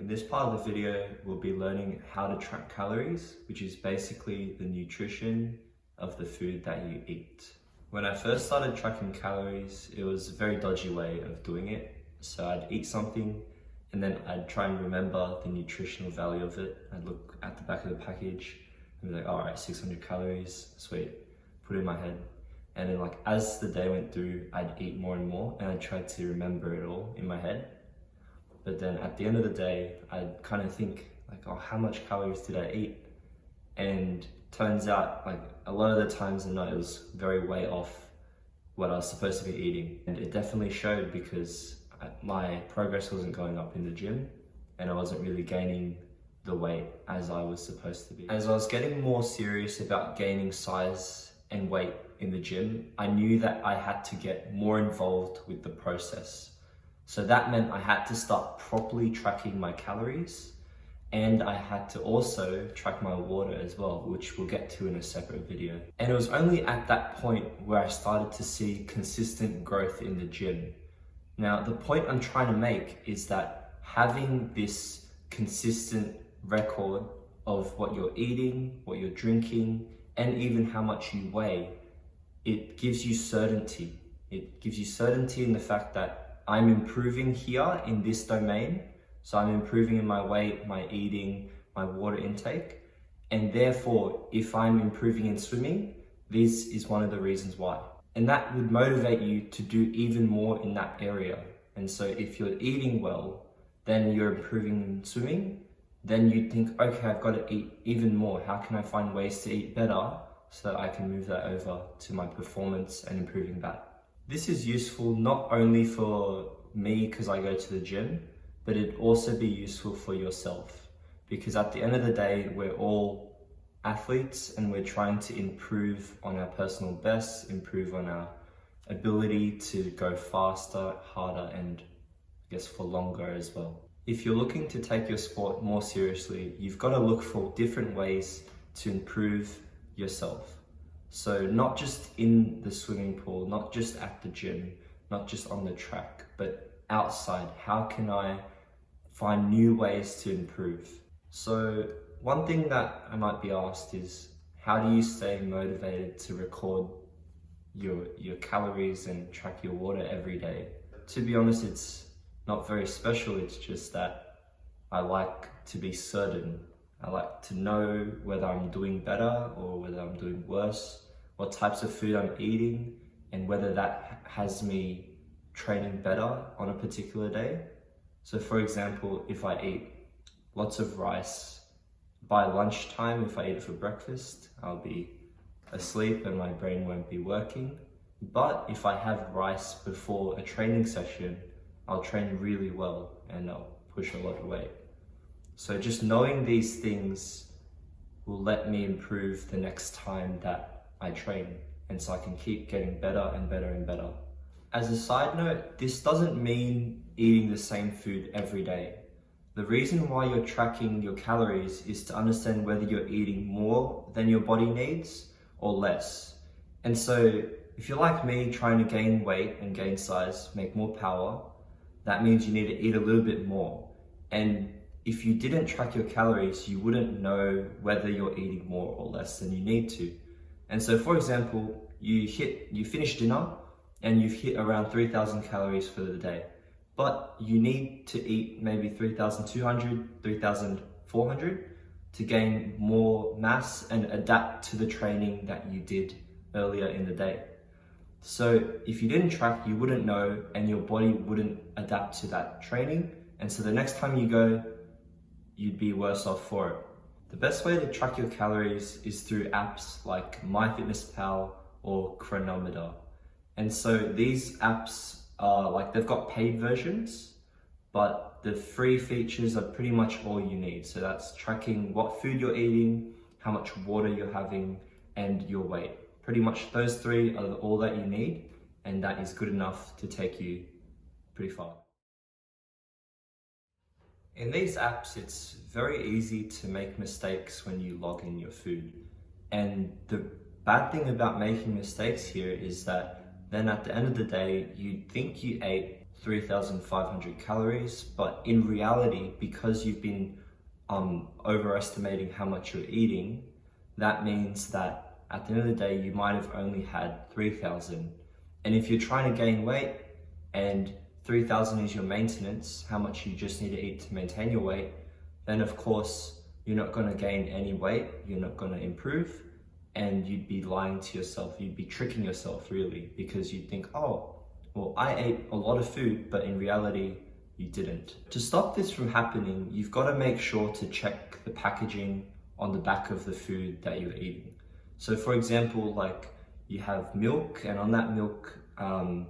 In this part of the video, we'll be learning how to track calories, which is basically the nutrition of the food that you eat. When I first started tracking calories, it was a very dodgy way of doing it. So I'd eat something and then I'd try and remember the nutritional value of it. I'd look at the back of the package and be like, all right, 600 calories, sweet, put it in my head. And then like as the day went through, I'd eat more and more and I'd try to remember it all in my head. But then at the end of the day, I'd kind of think like, oh, how much calories did I eat? And turns out like a lot of the times I know it was very way off what I was supposed to be eating. And it definitely showed because my progress wasn't going up in the gym and I wasn't really gaining the weight as I was supposed to be. As I was getting more serious about gaining size and weight in the gym, I knew that I had to get more involved with the process. So that meant I had to start properly tracking my calories and I had to also track my water as well, which we'll get to in a separate video. And it was only at that point where I started to see consistent growth in the gym. Now, the point I'm trying to make is that having this consistent record of what you're eating, what you're drinking, and even how much you weigh, it gives you certainty. It gives you certainty in the fact that I'm improving here in this domain. So I'm improving in my weight, my eating, my water intake. And therefore, if I'm improving in swimming, this is one of the reasons why. And that would motivate you to do even more in that area. And so if you're eating well, then you're improving in swimming, then you'd think, okay, I've got to eat even more. How can I find ways to eat better so that I can move that over to my performance and improving that? This is useful not only for me because I go to the gym, but it'd also be useful for yourself. Because at the end of the day, we're all athletes and we're trying to improve on our personal best, improve on our ability to go faster, harder, and I guess for longer as well. If you're looking to take your sport more seriously, you've got to look for different ways to improve yourself. So not just in the swimming pool, not just at the gym, not just on the track, but outside. How can I find new ways to improve? So one thing that I might be asked is, how do you stay motivated to record your calories and track your water every day? To be honest, it's not very special. It's just that I like to be certain. I like to know whether I'm doing better or whether I'm doing worse, what types of food I'm eating, and whether that has me training better on a particular day. So for example, if I eat lots of rice, by lunchtime, if I eat it for breakfast, I'll be asleep and my brain won't be working. But if I have rice before a training session, I'll train really well and I'll push a lot of weight. So just knowing these things will let me improve the next time that I train. And so I can keep getting better and better and better. As a side note, this doesn't mean eating the same food every day. The reason why you're tracking your calories is to understand whether you're eating more than your body needs or less. And so if you're like me, trying to gain weight and gain size, make more power, that means you need to eat a little bit more. And if you didn't track your calories, you wouldn't know whether you're eating more or less than you need to. And so for example, you finish dinner and you've hit around 3,000 calories for the day, but you need to eat maybe 3,200, 3,400 to gain more mass and adapt to the training that you did earlier in the day. So if you didn't track, you wouldn't know and your body wouldn't adapt to that training. And so the next time you go, you'd be worse off for it. The best way to track your calories is through apps like MyFitnessPal or Chronometer. And so these apps are like, they've got paid versions, but the free features are pretty much all you need. So that's tracking what food you're eating, how much water you're having, and your weight. Pretty much those three are all that you need, and that is good enough to take you pretty far. In these apps, it's very easy to make mistakes when you log in your food. And the bad thing about making mistakes here is that then at the end of the day, you'd think you ate 3,500 calories, but in reality, because you've been overestimating how much you're eating, that means that at the end of the day, you might have only had 3,000. And if you're trying to gain weight and 3,000 is your maintenance, how much you just need to eat to maintain your weight, then of course, you're not going to gain any weight, you're not going to improve, and you'd be lying to yourself, you'd be tricking yourself really, because you'd think, oh, well, I ate a lot of food, but in reality, you didn't. To stop this from happening, you've got to make sure to check the packaging on the back of the food that you're eating. So for example, like you have milk, and on that milk,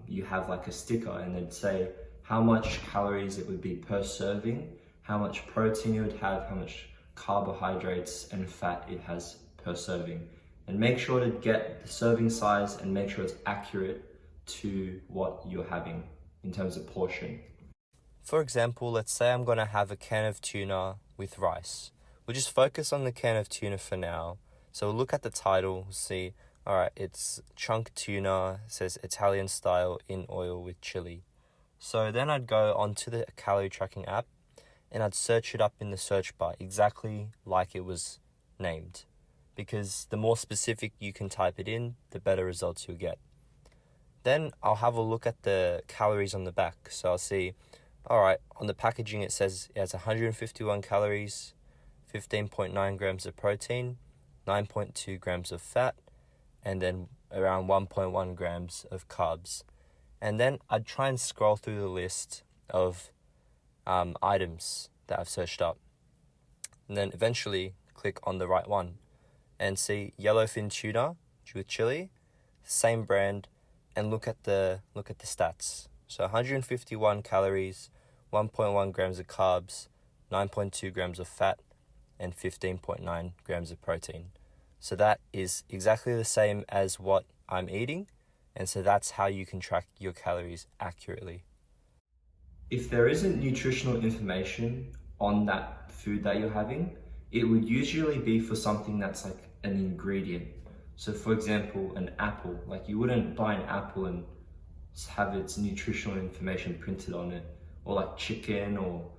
you have like a sticker, and it'd say how much calories it would be per serving, how much protein it would have, how much carbohydrates and fat it has per serving. And make sure to get the serving size and make sure it's accurate to what you're having in terms of portion. For example, let's say I'm going to have a can of tuna with rice. We'll just focus on the can of tuna for now. So we'll look at the title, see, alright, it's chunk tuna, it says Italian style in oil with chili. So then I'd go onto the calorie tracking app and I'd search it up in the search bar exactly like it was named. Because the more specific you can type it in, the better results you'll get. Then I'll have a look at the calories on the back. So I'll see, alright, on the packaging it says it has 151 calories, 15.9 grams of protein, 9.2 grams of fat, and then around 1.1 grams of carbs. And then I'd try and scroll through the list of items that I've searched up. And then eventually click on the right one and see yellowfin tuna with chili, same brand, and look at the stats. So 151 calories, 1.1 grams of carbs, 9.2 grams of fat, and 15.9 grams of protein. So that is exactly the same as what I'm eating, and so that's how you can track your calories accurately. If there isn't nutritional information on that food that you're having, it would usually be for something that's like an ingredient. So for example, an apple, like you wouldn't buy an apple and have its nutritional information printed on it, or like chicken or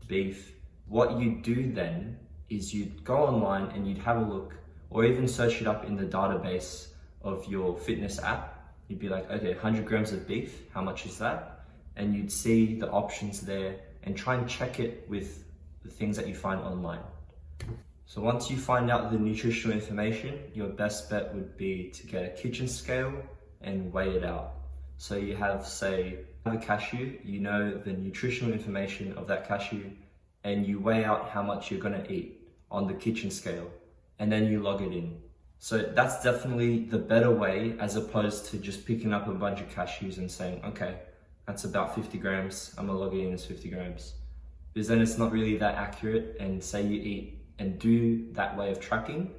beef. What you'd do then is you'd go online and you'd have a look, or even search it up in the database of your fitness app. You'd be like, okay, 100 grams of beef, how much is that? And you'd see the options there and try and check it with the things that you find online. So once you find out the nutritional information, your best bet would be to get a kitchen scale and weigh it out. So you have, say, a cashew, you know the nutritional information of that cashew, and you weigh out how much you're gonna eat on the kitchen scale, and then you log it in. So that's definitely the better way, as opposed to just picking up a bunch of cashews and saying, okay, that's about 50 grams, I'm gonna log it in as 50 grams. Because then it's not really that accurate, and say you eat and do that way of tracking,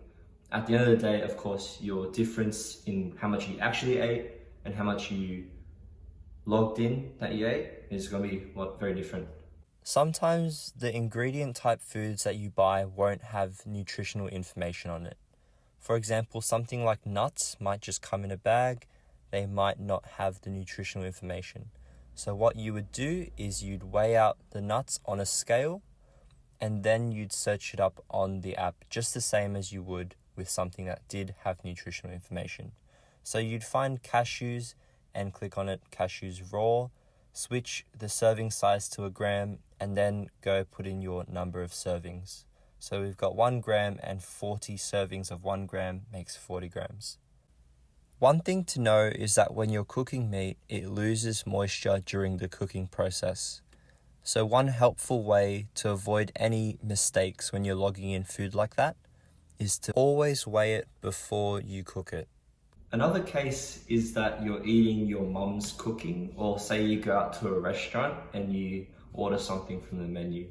at the end of the day, of course, your difference in how much you actually ate and how much you logged in that you ate is going to be very different. Sometimes the ingredient type foods that you buy won't have nutritional information on it. For example, something like nuts might just come in a bag, they might not have the nutritional information. So what you would do is you'd weigh out the nuts on a scale, and then you'd search it up on the app just the same as you would with something that did have nutritional information. So you'd find cashews and click on it, cashews raw, switch the serving size to a gram, and then go put in your number of servings. So we've got 1 gram, and 40 servings of 1 gram makes 40 grams. One thing to know is that when you're cooking meat, it loses moisture during the cooking process. So one helpful way to avoid any mistakes when you're logging in food like that is to always weigh it before you cook it. Another case is that you're eating your mom's cooking, or say you go out to a restaurant and you order something from the menu.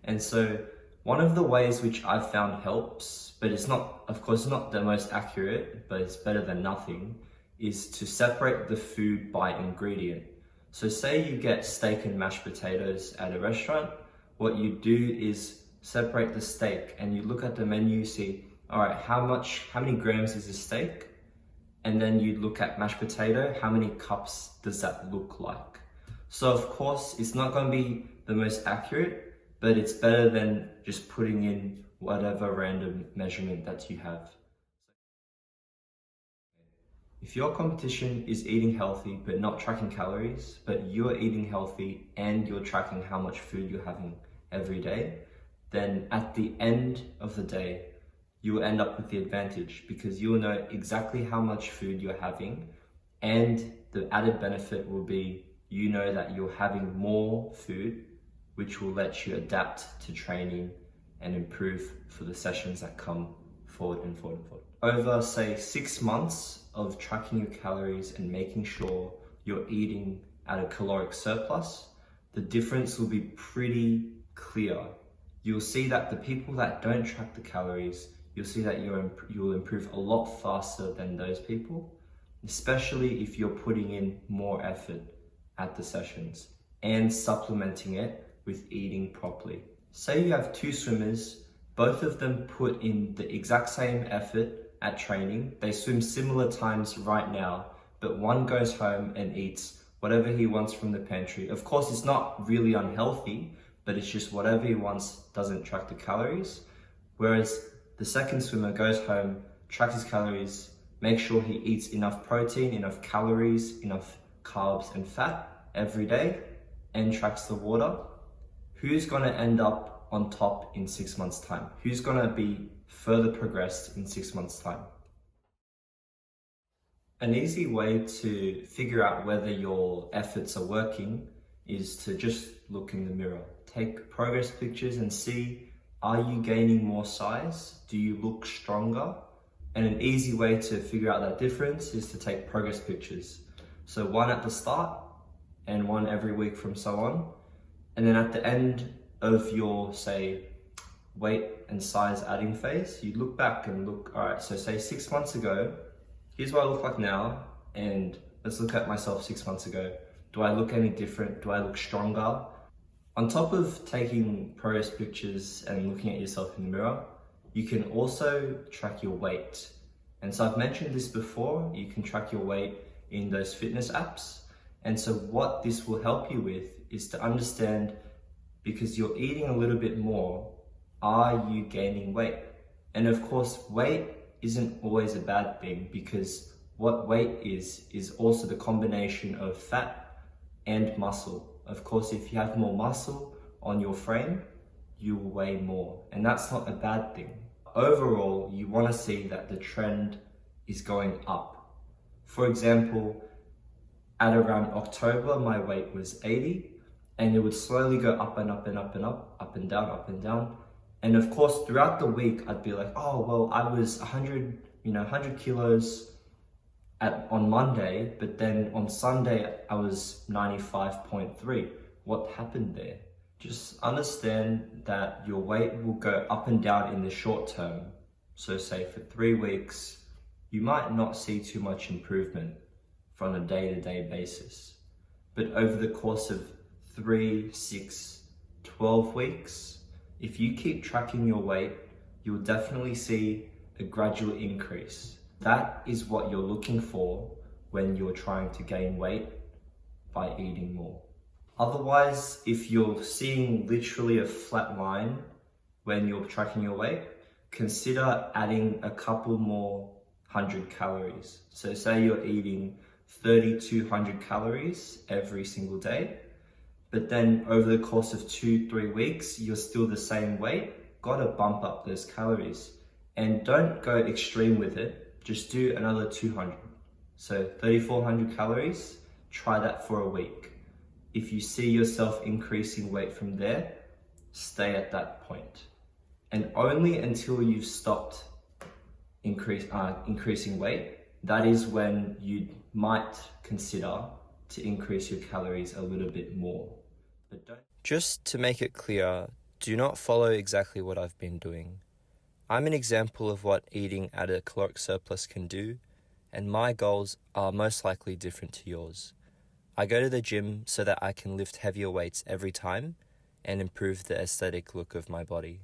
And so one of the ways which I've found helps, but it's not, of course, not the most accurate, but it's better than nothing, is to separate the food by ingredient. So say you get steak and mashed potatoes at a restaurant, what you do is separate the steak and you look at the menu, see, all right, how many grams is this steak? and then you look at mashed potato, how many cups does that look like? So of course, it's not going to be the most accurate, but it's better than just putting in whatever random measurement that you have. If your competition is eating healthy but not tracking calories, but you're eating healthy and you're tracking how much food you're having every day, then at the end of the day, you will end up with the advantage because you will know exactly how much food you're having, and the added benefit will be you know that you're having more food, which will let you adapt to training and improve for the sessions that come forward and forward and forward. Over, say, 6 months of tracking your calories and making sure you're eating at a caloric surplus, the difference will be pretty clear. You'll see that the people that don't track the calories, you'll see that you'll improve a lot faster than those people, especially if you're putting in more effort at the sessions and supplementing it with eating properly. Say you have 2 swimmers, both of them put in the exact same effort at training. They swim similar times right now, but one goes home and eats whatever he wants from the pantry. Of course, it's not really unhealthy, but it's just whatever he wants, doesn't track the calories. Whereas the second swimmer goes home, tracks his calories, makes sure he eats enough protein, enough calories, enough carbs and fat every day, and tracks the water. Who's gonna end up on top in 6 months' time? Who's gonna be further progressed in 6 months' time? An easy way to figure out whether your efforts are working is to just look in the mirror. Take progress pictures and see, are you gaining more size? Do you look stronger? And an easy way to figure out that difference is to take progress pictures. So one at the start and one every week from so on. And then at the end of your, say, weight and size adding phase, you look back and look, all right, so say 6 months ago, here's what I look like now, and let's look at myself 6 months ago. Do I look any different? Do I look stronger? On top of taking progress pictures and looking at yourself in the mirror, you can also track your weight. And so I've mentioned this before, you can track your weight in those fitness apps. And so what this will help you with is to understand, because you're eating a little bit more, are you gaining weight? And of course, weight isn't always a bad thing, because what weight is also the combination of fat and muscle. Of course, if you have more muscle on your frame, you will weigh more, and that's not a bad thing. Overall, you want to see that the trend is going up. For example, at around October, my weight was 80, and it would slowly go up and up and up and up, up and down, up and down. And of course, throughout the week, I'd be like, oh, well, I was 100 kilos on Monday, but then on Sunday, I was 95.3. What happened there? Just understand that your weight will go up and down in the short term. So say for 3 weeks, you might not see too much improvement from a day-to-day basis. But over the course of 3, 6, 12 weeks, if you keep tracking your weight, you'll definitely see a gradual increase. That is what you're looking for when you're trying to gain weight by eating more. Otherwise, if you're seeing literally a flat line when you're tracking your weight, consider adding a couple more 100 calories. So say you're eating 3,200 calories every single day, but then over the course of 2-3 weeks, you're still the same weight, gotta bump up those calories. And don't go extreme with it, just do another 200. So 3,400 calories, try that for a week. If you see yourself increasing weight from there, stay at that point. And only until you've stopped increasing weight, that is when you might consider to increase your calories a little bit more. But don't. Just to make it clear, do not follow exactly what I've been doing. I'm an example of what eating at a caloric surplus can do, and my goals are most likely different to yours. I go to the gym so that I can lift heavier weights every time and improve the aesthetic look of my body.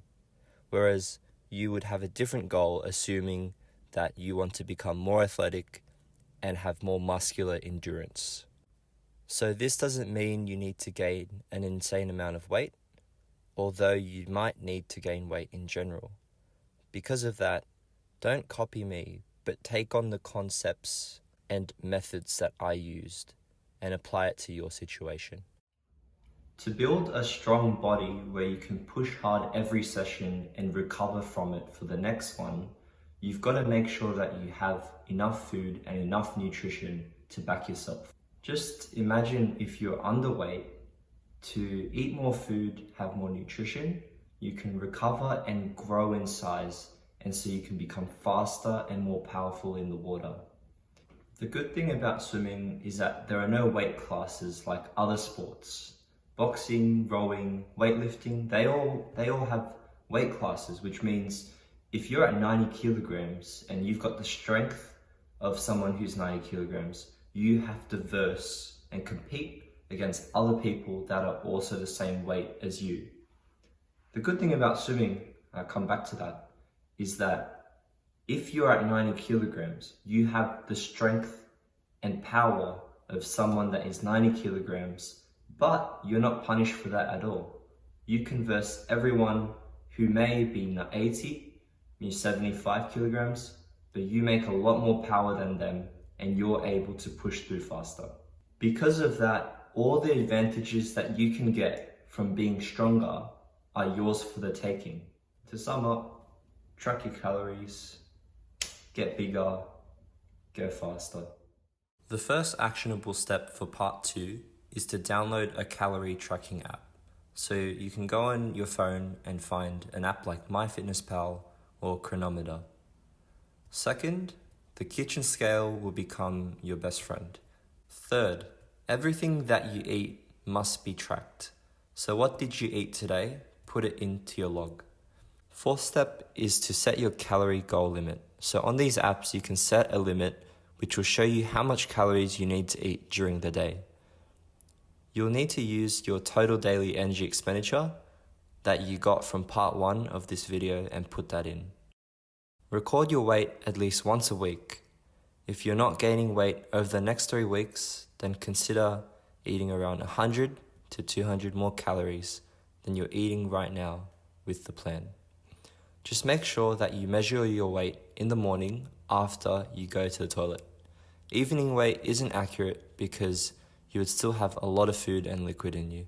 Whereas you would have a different goal, assuming that you want to become more athletic and have more muscular endurance. So this doesn't mean you need to gain an insane amount of weight, although you might need to gain weight in general. Because of that, don't copy me, but take on the concepts and methods that I used and apply it to your situation. To build a strong body where you can push hard every session and recover from it for the next one, you've got to make sure that you have enough food and enough nutrition to back yourself. Just imagine if you're underweight, to eat more food, have more nutrition, you can recover and grow in size, and so you can become faster and more powerful in the water. The good thing about swimming is that there are no weight classes like other sports. Boxing, rowing, weightlifting, they all have weight classes, which means if you're at 90 kilograms and you've got the strength of someone who's 90 kilograms, you have to verse and compete against other people that are also the same weight as you. The good thing about swimming, I'll come back to that, is that if you're at 90 kilograms, you have the strength and power of someone that is 90 kilograms, but you're not punished for that at all. You can verse everyone who may be 80, you're 75 kilograms, but you make a lot more power than them and you're able to push through faster. Because of that, all the advantages that you can get from being stronger are yours for the taking. To sum up, track your calories, get bigger, go faster. The first actionable step for part 2 is to download a calorie tracking app. So you can go on your phone and find an app like MyFitnessPal or Chronometer. Second, the kitchen scale will become your best friend. Third, everything that you eat must be tracked. So what did you eat today? Put it into your log. Fourth step is to set your calorie goal limit. So on these apps, you can set a limit which will show you how much calories you need to eat during the day. You'll need to use your total daily energy expenditure that you got from part 1 of this video and put that in. Record your weight at least once a week. If you're not gaining weight over the next 3 weeks, then consider eating around 100 to 200 more calories than you're eating right now with the plan. Just make sure that you measure your weight in the morning after you go to the toilet. Evening weight isn't accurate because you would still have a lot of food and liquid in you.